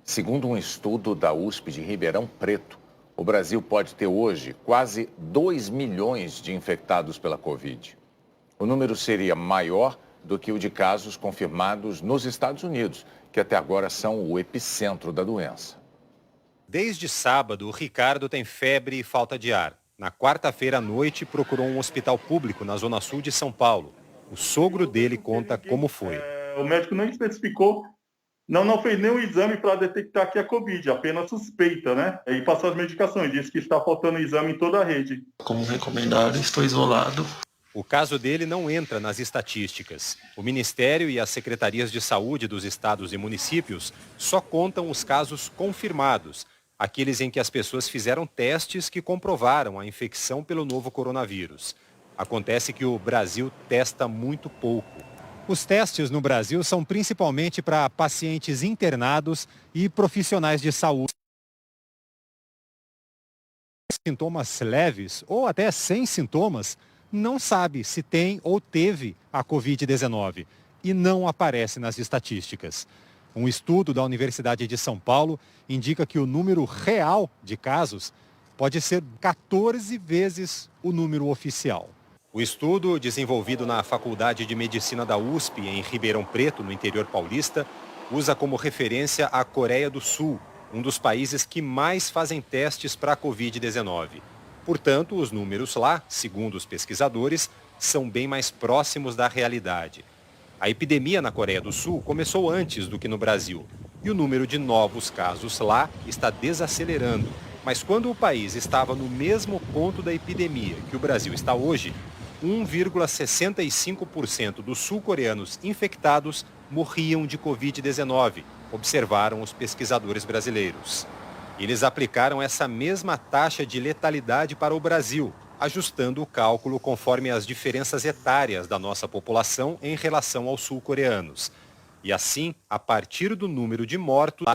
Segundo um estudo da USP de Ribeirão Preto, o Brasil pode ter hoje quase 2 milhões de infectados pela Covid. O número seria maior do que o de casos confirmados nos Estados Unidos, que até agora são o epicentro da doença. Desde sábado, o Ricardo tem febre e falta de ar. Na quarta-feira à noite, procurou um hospital público na zona sul de São Paulo. O sogro dele conta como foi. O médico não especificou, não fez nenhum exame para detectar que é Covid, apenas suspeita, né? E passou as medicações, disse que está faltando exame em toda a rede. Como recomendado, estou isolado. O caso dele não entra nas estatísticas. O Ministério e as secretarias de saúde dos estados e municípios só contam os casos confirmados, aqueles em que as pessoas fizeram testes que comprovaram a infecção pelo novo coronavírus. Acontece que o Brasil testa muito pouco. Os testes no Brasil são principalmente para pacientes internados e profissionais de saúde. Sintomas leves ou até sem sintomas, não sabe se tem ou teve a Covid-19 e não aparece nas estatísticas. Um estudo da Universidade de São Paulo indica que o número real de casos pode ser 14 vezes o número oficial. O estudo, desenvolvido na Faculdade de Medicina da USP, em Ribeirão Preto, no interior paulista, usa como referência a Coreia do Sul, um dos países que mais fazem testes para a Covid-19. Portanto, os números lá, segundo os pesquisadores, são bem mais próximos da realidade. A epidemia na Coreia do Sul começou antes do que no Brasil e o número de novos casos lá está desacelerando. Mas quando o país estava no mesmo ponto da epidemia que o Brasil está hoje, 1,65% dos sul-coreanos infectados morriam de Covid-19, observaram os pesquisadores brasileiros. Eles aplicaram essa mesma taxa de letalidade para o Brasil, ajustando o cálculo conforme as diferenças etárias da nossa população em relação aos sul-coreanos. E assim, a partir do número de mortos,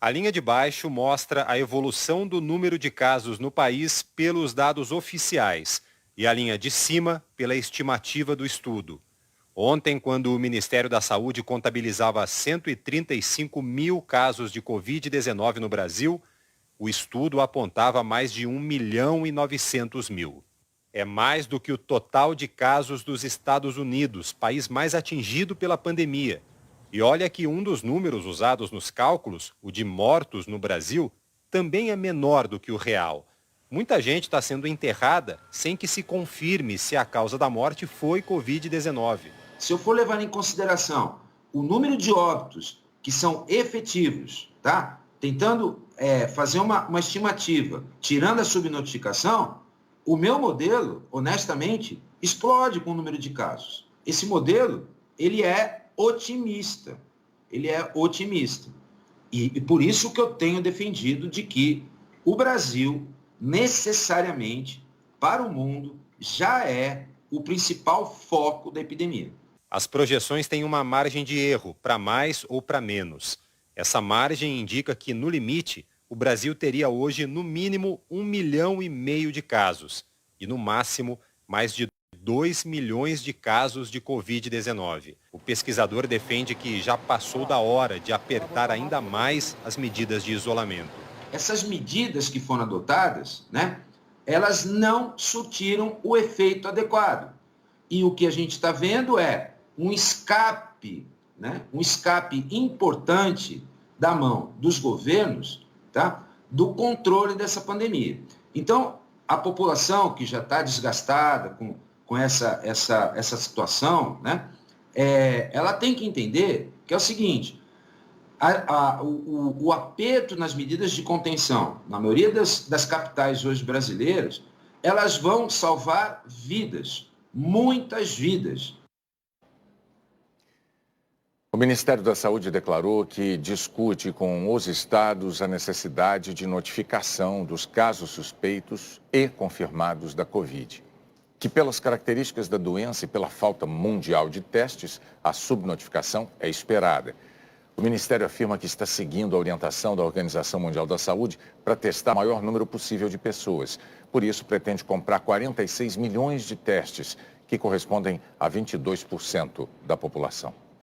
a linha de baixo mostra a evolução do número de casos no país pelos dados oficiais e a linha de cima pela estimativa do estudo. Ontem, quando o Ministério da Saúde contabilizava 135 mil casos de Covid-19 no Brasil, o estudo apontava mais de 1.900.000. É mais do que o total de casos dos Estados Unidos, país mais atingido pela pandemia. E olha que um dos números usados nos cálculos, o de mortos no Brasil, também é menor do que o real. Muita gente está sendo enterrada sem que se confirme se a causa da morte foi Covid-19. Se eu for levar em consideração o número de óbitos que são efetivos, tá? Tentando fazer uma estimativa, tirando a subnotificação, o meu modelo, honestamente, explode com o número de casos. Esse modelo, ele é otimista. Ele é otimista. E por isso que eu tenho defendido de que o Brasil, necessariamente, para o mundo, já é o principal foco da epidemia. As projeções têm uma margem de erro, para mais ou para menos. Essa margem indica que, no limite, o Brasil teria hoje, no mínimo, 1,5 milhão de casos e, no máximo, mais de 2 milhões de casos de Covid-19. O pesquisador defende que já passou da hora de apertar ainda mais as medidas de isolamento. Essas medidas que foram adotadas, né, elas não surtiram o efeito adequado. E o que a gente está vendo é um escape, né, um escape importante da mão dos governos, tá, do controle dessa pandemia. Então, a população que já está desgastada com essa situação, né, ela tem que entender que é o seguinte, o aperto nas medidas de contenção, na maioria das capitais hoje brasileiras, elas vão salvar vidas, muitas vidas. O Ministério da Saúde declarou que discute com os estados a necessidade de notificação dos casos suspeitos e confirmados da Covid. Que pelas características da doença e pela falta mundial de testes, a subnotificação é esperada. O Ministério afirma que está seguindo a orientação da Organização Mundial da Saúde para testar o maior número possível de pessoas. Por isso, pretende comprar 46 milhões de testes, que correspondem a 22% da população.